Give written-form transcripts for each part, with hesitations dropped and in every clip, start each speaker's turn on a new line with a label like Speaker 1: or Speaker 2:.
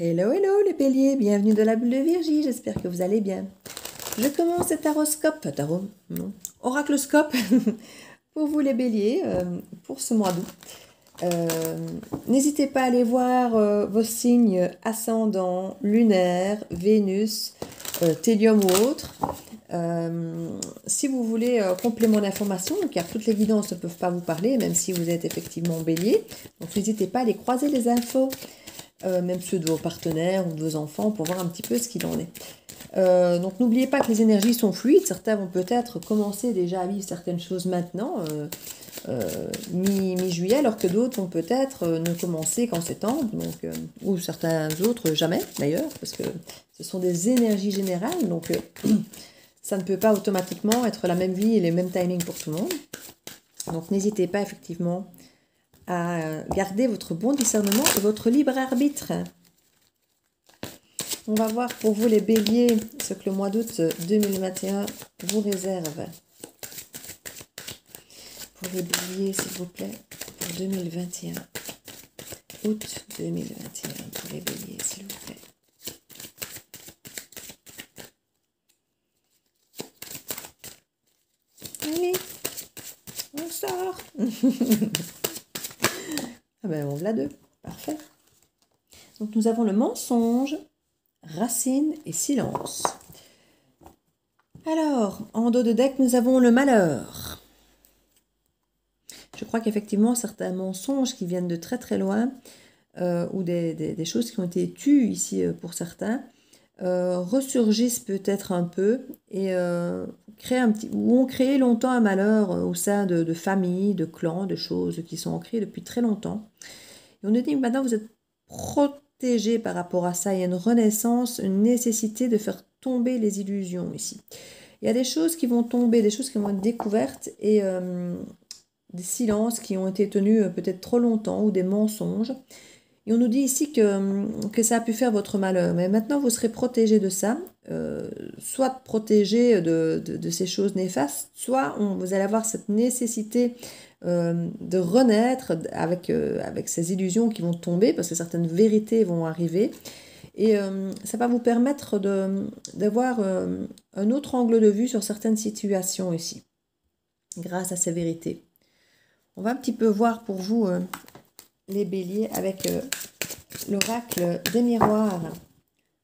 Speaker 1: Hello, hello les béliers, bienvenue dans la bulle de Virgie, j'espère que vous allez bien. Je commence cet oracloscope pour vous les béliers, pour ce mois d'août. N'hésitez pas à aller voir vos signes ascendants, lunaires, Vénus, Thélium ou autre. Si vous voulez complément d'information, car toutes les guidances ne peuvent pas vous parler, même si vous êtes effectivement bélier, donc n'hésitez pas à aller croiser les infos. Même ceux de vos partenaires ou de vos enfants, pour voir un petit peu ce qu'il en est. Donc n'oubliez pas que les énergies sont fluides, certains vont peut-être commencer déjà à vivre certaines choses maintenant, mi-juillet, alors que d'autres vont peut-être ne commencer qu'en septembre, ou certains autres jamais d'ailleurs, parce que ce sont des énergies générales, donc ça ne peut pas automatiquement être la même vie et les mêmes timings pour tout le monde. Donc n'hésitez pas effectivement à garder votre bon discernement et votre libre arbitre. On va voir pour vous les béliers ce que le mois d'août 2021 vous réserve. Pour les béliers, s'il vous plaît, pour 2021. Août 2021, pour les béliers, s'il vous plaît. Allez, on sort. Ah ben on l'a deux, parfait. Donc nous avons le mensonge, racine et silence. Alors, en dos de deck, nous avons le malheur. Je crois qu'effectivement, certains mensonges qui viennent de très très loin, ou des choses qui ont été tues ici pour certains, ressurgissent peut-être un peu et ont créé longtemps un malheur au sein de familles, de clans, de choses qui sont ancrées depuis très longtemps. Et on nous dit que maintenant vous êtes protégé par rapport à ça. Il y a une renaissance, une nécessité de faire tomber les illusions ici. Il y a des choses qui vont tomber, des choses qui vont être découvertes et des silences qui ont été tenus peut-être trop longtemps ou des mensonges. Et on nous dit ici que ça a pu faire votre malheur. Mais maintenant, vous serez protégé de ça, soit protégé de ces choses néfastes, soit vous allez avoir cette nécessité de renaître avec ces illusions qui vont tomber, parce que certaines vérités vont arriver. Et ça va vous permettre d'avoir un autre angle de vue sur certaines situations ici, grâce à ces vérités. On va un petit peu voir pour vous... les béliers avec l'oracle des miroirs,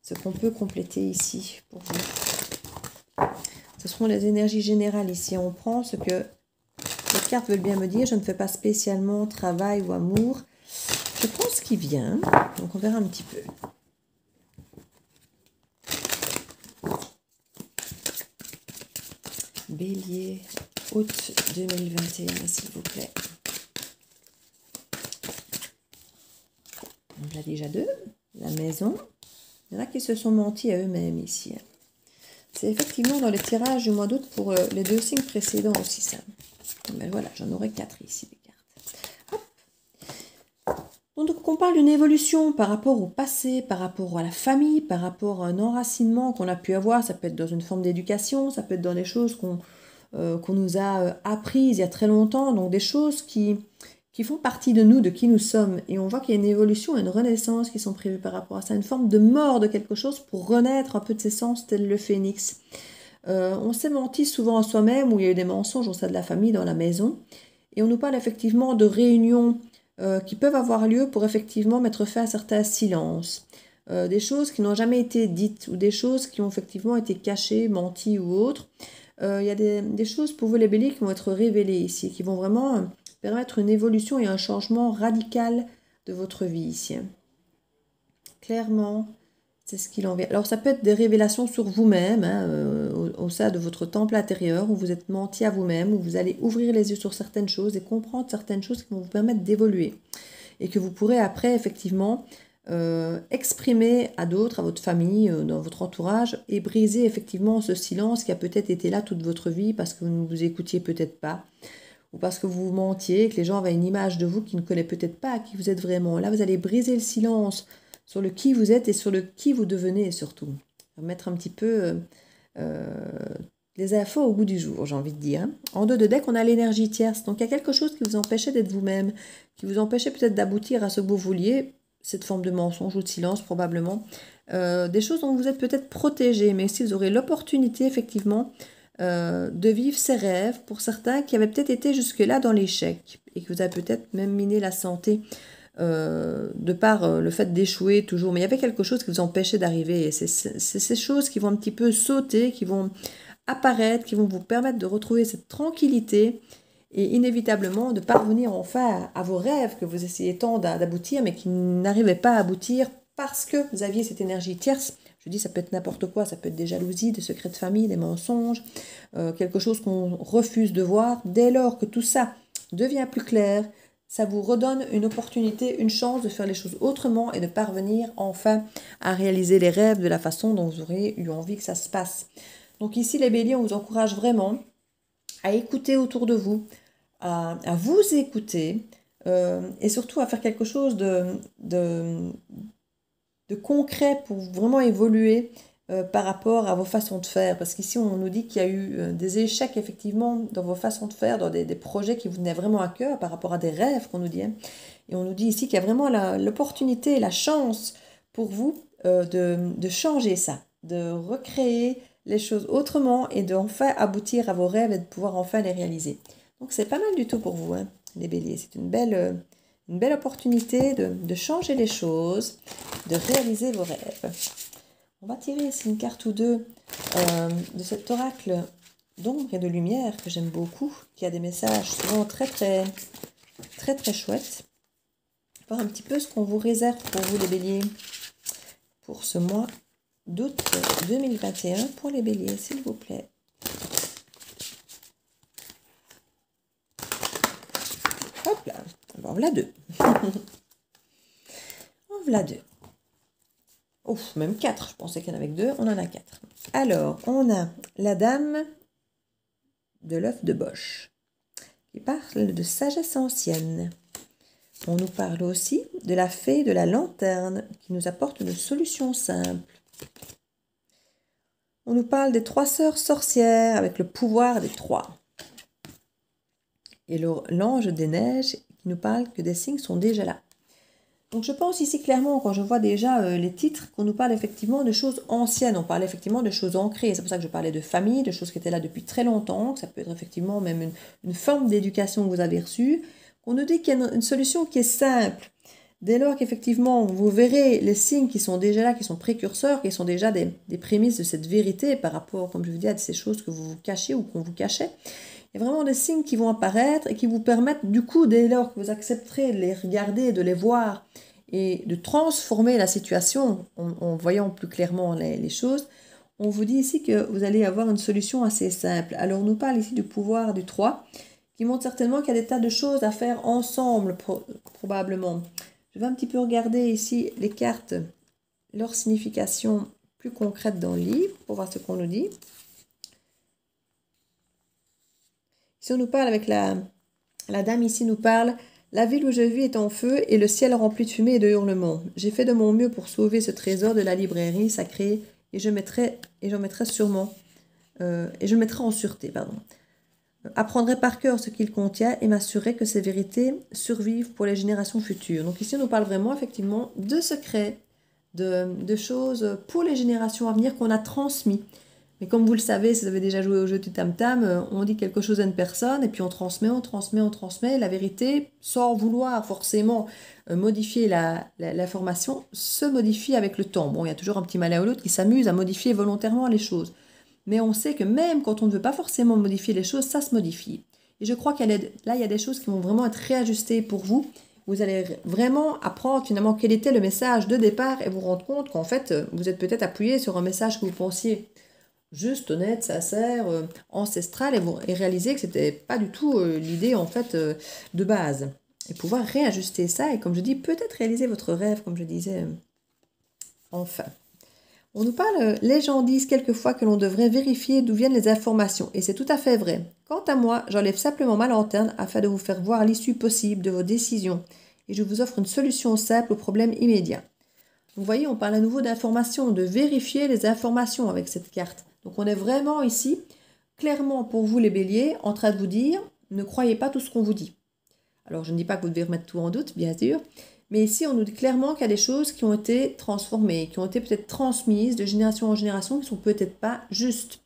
Speaker 1: ce qu'on peut compléter ici pour vous. Ce seront les énergies générales ici. On prend ce que les cartes veulent bien me dire. Je ne fais pas spécialement travail ou amour. Je prends ce qui vient. Donc on verra un petit peu. Bélier, août 2021, s'il vous plaît. On l'a déjà deux, la maison. Il y en a qui se sont mentis à eux-mêmes ici. C'est effectivement dans les tirages du mois d'août pour les deux signes précédents aussi ça. Mais voilà, j'en aurai 4 ici des cartes. Hop. Donc on parle d'une évolution par rapport au passé, par rapport à la famille, par rapport à un enracinement qu'on a pu avoir. Ça peut être dans une forme d'éducation, ça peut être dans des choses qu'on nous a apprises il y a très longtemps. Donc des choses qui font partie de nous, de qui nous sommes. Et on voit qu'il y a une évolution et une renaissance qui sont prévues par rapport à ça. Une forme de mort de quelque chose pour renaître un peu de ses sens, tel le phénix. On s'est menti souvent à soi-même, où il y a eu des mensonges au sein de la famille, dans la maison. Et on nous parle effectivement de réunions qui peuvent avoir lieu pour effectivement mettre fin à certains silences. Des choses qui n'ont jamais été dites, ou des choses qui ont effectivement été cachées, menties ou autres. Il y a des choses pour vous les béliers qui vont être révélées ici, qui vont vraiment... permettre une évolution et un changement radical de votre vie ici. Clairement, c'est ce qu'il en vient. Alors ça peut être des révélations sur vous-même, au sein de votre temple intérieur, où vous êtes menti à vous-même, où vous allez ouvrir les yeux sur certaines choses et comprendre certaines choses qui vont vous permettre d'évoluer. Et que vous pourrez après, effectivement, exprimer à d'autres, à votre famille, dans votre entourage, et briser effectivement ce silence qui a peut-être été là toute votre vie parce que vous ne vous écoutiez peut-être pas. Ou parce que vous mentiez, que les gens avaient une image de vous qui ne connaissent peut-être pas qui vous êtes vraiment. Là, vous allez briser le silence sur le qui vous êtes et sur le qui vous devenez surtout. Mettre un petit peu les infos au goût du jour, j'ai envie de dire. En dos de deck, on a l'énergie tierce. Donc, il y a quelque chose qui vous empêchait d'être vous-même, qui vous empêchait peut-être d'aboutir à ce que vous vouliez, cette forme de mensonge ou de silence probablement. Des choses dont vous êtes peut-être protégé, mais si vous aurez l'opportunité effectivement de vivre ses rêves, pour certains qui avaient peut-être été jusque-là dans l'échec et que vous avez peut-être même miné la santé de par le fait d'échouer toujours, mais il y avait quelque chose qui vous empêchait d'arriver et c'est ces choses qui vont un petit peu sauter, qui vont apparaître, qui vont vous permettre de retrouver cette tranquillité et inévitablement de parvenir enfin à vos rêves que vous essayez tant d'aboutir mais qui n'arrivaient pas à aboutir parce que vous aviez cette énergie tierce. Je dis, ça peut être n'importe quoi, ça peut être des jalousies, des secrets de famille, des mensonges, quelque chose qu'on refuse de voir. Dès lors que tout ça devient plus clair, ça vous redonne une opportunité, une chance de faire les choses autrement et de parvenir enfin à réaliser les rêves de la façon dont vous aurez eu envie que ça se passe. Donc ici, les béliers, on vous encourage vraiment à écouter autour de vous, à vous écouter et surtout à faire quelque chose de concret pour vraiment évoluer par rapport à vos façons de faire. Parce qu'ici, on nous dit qu'il y a eu des échecs, effectivement, dans vos façons de faire, dans des projets qui vous tenaient vraiment à cœur par rapport à des rêves qu'on nous dit. Hein. Et on nous dit ici qu'il y a vraiment l'opportunité, la chance pour vous de changer ça, de recréer les choses autrement et d'enfin aboutir à vos rêves et de pouvoir enfin les réaliser. Donc, c'est pas mal du tout pour vous, hein, les béliers. C'est une belle opportunité de changer les choses, de réaliser vos rêves. On va tirer ici une carte ou deux de cet oracle d'ombre et de lumière que j'aime beaucoup, qui a des messages souvent très chouettes. Voir un petit peu ce qu'on vous réserve pour vous les béliers pour ce mois d'août 2021 pour les béliers, s'il vous plaît. Hop là, bon, voilà deux. En voilà deux. Ouf, même 4, je pensais qu'il y en avait que 2, on en a 4. Alors, on a la dame de l'œuf de Bosch, qui parle de sagesse ancienne. On nous parle aussi de la fée de la lanterne, qui nous apporte une solution simple. On nous parle des 3 sœurs sorcières, avec le pouvoir des 3. Et l'ange des neiges, qui nous parle que des signes sont déjà là. Donc je pense ici clairement, quand je vois déjà les titres, qu'on nous parle effectivement de choses anciennes. On parle effectivement de choses ancrées. C'est pour ça que je parlais de famille, de choses qui étaient là depuis très longtemps. Que ça peut être effectivement même une forme d'éducation que vous avez reçue. On nous dit qu'il y a une solution qui est simple. Dès lors qu'effectivement, vous verrez les signes qui sont déjà là, qui sont précurseurs, qui sont déjà des prémices de cette vérité par rapport, comme je vous dis, à ces choses que vous vous cachez ou qu'on vous cachait. Il y a vraiment des signes qui vont apparaître et qui vous permettent, du coup, dès lors que vous accepterez de les regarder, de les voir et de transformer la situation en voyant plus clairement les choses, on vous dit ici que vous allez avoir une solution assez simple. Alors, on nous parle ici du pouvoir du 3, qui montre certainement qu'il y a des tas de choses à faire ensemble, probablement. Je vais un petit peu regarder ici les cartes, leur signification plus concrète dans le livre, pour voir ce qu'on nous dit. Si on nous parle avec la dame ici nous parle, la ville où je vis est en feu et le ciel rempli de fumée et de hurlements. J'ai fait de mon mieux pour sauver ce trésor de la librairie sacrée et je mettrai en sûreté, pardon. Apprendrai par cœur ce qu'il contient et m'assurer que ces vérités survivent pour les générations futures. Donc ici on nous parle vraiment effectivement de secrets, de choses pour les générations à venir qu'on a transmis. Mais comme vous le savez, si vous avez déjà joué au jeu du tam-tam, on dit quelque chose à une personne et puis on transmet. La vérité, sans vouloir forcément modifier l'information, se modifie avec le temps. Bon, il y a toujours un petit malin ou l'autre qui s'amuse à modifier volontairement les choses. Mais on sait que même quand on ne veut pas forcément modifier les choses, ça se modifie. Et je crois qu'il y a des choses qui vont vraiment être réajustées pour vous. Vous allez vraiment apprendre finalement quel était le message de départ et vous rendre compte qu'en fait, vous êtes peut-être appuyé sur un message que vous pensiez juste, honnête, sincère, ancestral, et réaliser que c'était pas du tout l'idée en fait de base. Et pouvoir réajuster ça, et comme je dis, peut-être réaliser votre rêve, comme je disais, enfin. On nous parle, les gens disent quelquefois que l'on devrait vérifier d'où viennent les informations, et c'est tout à fait vrai. Quant à moi, j'enlève simplement ma lanterne afin de vous faire voir l'issue possible de vos décisions, et je vous offre une solution simple au problème immédiat. Vous voyez, on parle à nouveau d'informations, de vérifier les informations avec cette carte. Donc on est vraiment ici, clairement pour vous les béliers, en train de vous dire, ne croyez pas tout ce qu'on vous dit. Alors je ne dis pas que vous devez remettre tout en doute, bien sûr, Mais ici, on nous dit clairement qu'il y a des choses qui ont été transformées, qui ont été peut-être transmises de génération en génération, qui ne sont peut-être pas justes.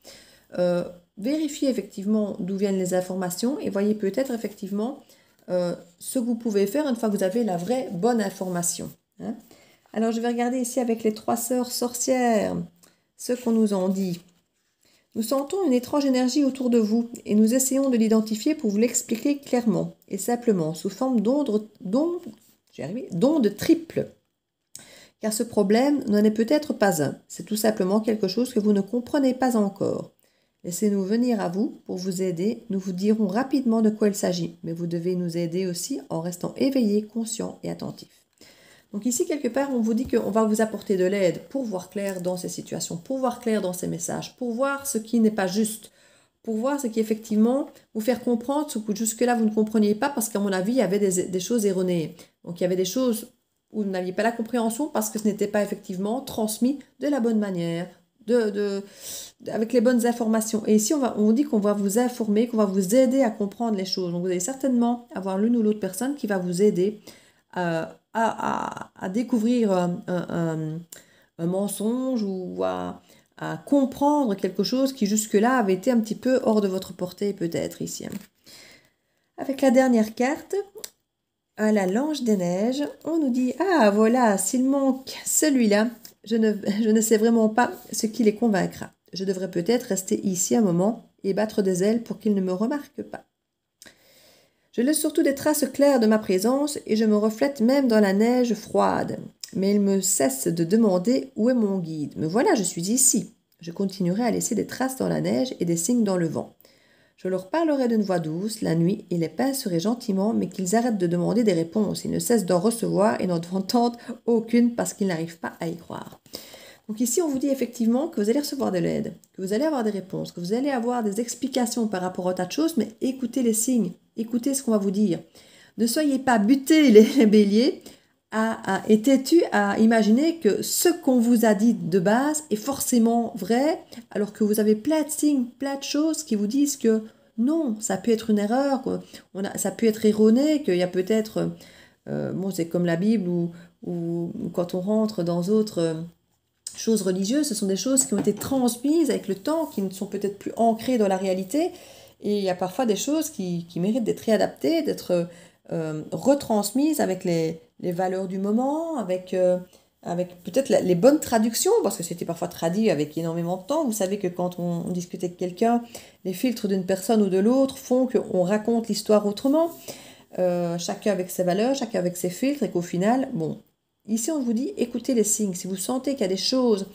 Speaker 1: Vérifiez effectivement d'où viennent les informations et voyez peut-être effectivement ce que vous pouvez faire une fois que vous avez la vraie bonne information. Hein. Alors, je vais regarder ici avec les 3 sœurs sorcières ce qu'on nous en dit. Nous sentons une étrange énergie autour de vous et nous essayons de l'identifier pour vous l'expliquer clairement et simplement sous forme d'ondes triples. Car ce problème n'en est peut-être pas un. C'est tout simplement quelque chose que vous ne comprenez pas encore. Laissez-nous venir à vous pour vous aider. Nous vous dirons rapidement de quoi il s'agit. Mais vous devez nous aider aussi en restant éveillé, conscient et attentif. Donc ici, quelque part, on vous dit qu'on va vous apporter de l'aide pour voir clair dans ces situations, pour voir clair dans ces messages, pour voir ce qui n'est pas juste, pour voir ce qui effectivement vous faire comprendre ce que jusque-là vous ne compreniez pas parce qu'à mon avis, il y avait des choses erronées. Donc il y avait des choses où vous n'aviez pas la compréhension parce que ce n'était pas effectivement transmis de la bonne manière, avec les bonnes informations. Et ici, on vous dit qu'on va vous informer, qu'on va vous aider à comprendre les choses. Donc vous allez certainement avoir l'une ou l'autre personne qui va vous aider à découvrir un mensonge ou à comprendre quelque chose qui jusque-là avait été un petit peu hors de votre portée peut-être ici. Avec la dernière carte, à la l'ange des neiges, on nous dit « Ah voilà, s'il manque celui-là, je ne sais vraiment pas ce qui les convaincra. Je devrais peut-être rester ici un moment et battre des ailes pour qu'ils ne me remarquent pas. Je laisse surtout des traces claires de ma présence et je me reflète même dans la neige froide. Mais ils me cessent de demander où est mon guide. Me voilà, je suis ici. Je continuerai à laisser des traces dans la neige et des signes dans le vent. Je leur parlerai d'une voix douce la nuit et les pincerai gentiment, mais qu'ils arrêtent de demander des réponses. Ils ne cessent d'en recevoir et n'en entendent aucune parce qu'ils n'arrivent pas à y croire. » Donc ici, on vous dit effectivement que vous allez recevoir de l'aide, que vous allez avoir des réponses, que vous allez avoir des explications par rapport à un tas de choses, mais écoutez les signes, écoutez ce qu'on va vous dire. Ne soyez pas butés les béliers et têtus à imaginer que ce qu'on vous a dit de base est forcément vrai, alors que vous avez plein de signes, plein de choses qui vous disent que non, ça peut être une erreur, ça peut être erroné, qu'il y a peut-être, c'est comme la Bible ou quand on rentre dans d'autres choses religieuses, ce sont des choses qui ont été transmises avec le temps, qui ne sont peut-être plus ancrées dans la réalité, et il y a parfois des choses qui méritent d'être réadaptées, d'être retransmises avec les valeurs du moment, avec peut-être les bonnes traductions, parce que c'était parfois traduit avec énormément de temps. Vous savez que quand on discute avec quelqu'un, les filtres d'une personne ou de l'autre font qu'on raconte l'histoire autrement, chacun avec ses valeurs, chacun avec ses filtres, et qu'au final, ici on vous dit, écoutez les signes. Si vous sentez qu'il y a des choses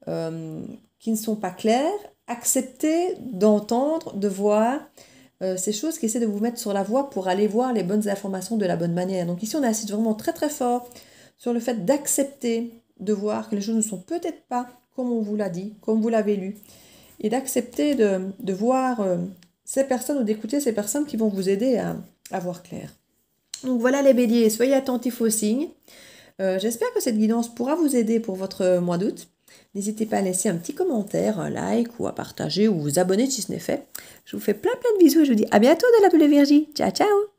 Speaker 1: qui ne sont pas claires, acceptez d'entendre, de voir ces choses qui essaient de vous mettre sur la voie pour aller voir les bonnes informations de la bonne manière. Donc ici on insiste vraiment très très fort sur le fait d'accepter de voir que les choses ne sont peut-être pas comme on vous l'a dit, comme vous l'avez lu, et d'accepter de voir ces personnes ou d'écouter ces personnes qui vont vous aider à voir clair. Donc voilà les béliers, soyez attentifs aux signes. J'espère que cette guidance pourra vous aider pour votre mois d'août. N'hésitez pas à laisser un petit commentaire, un like ou à partager ou vous abonner si ce n'est fait. Je vous fais plein de bisous et je vous dis à bientôt dans la Bulle Viergie. Ciao ciao.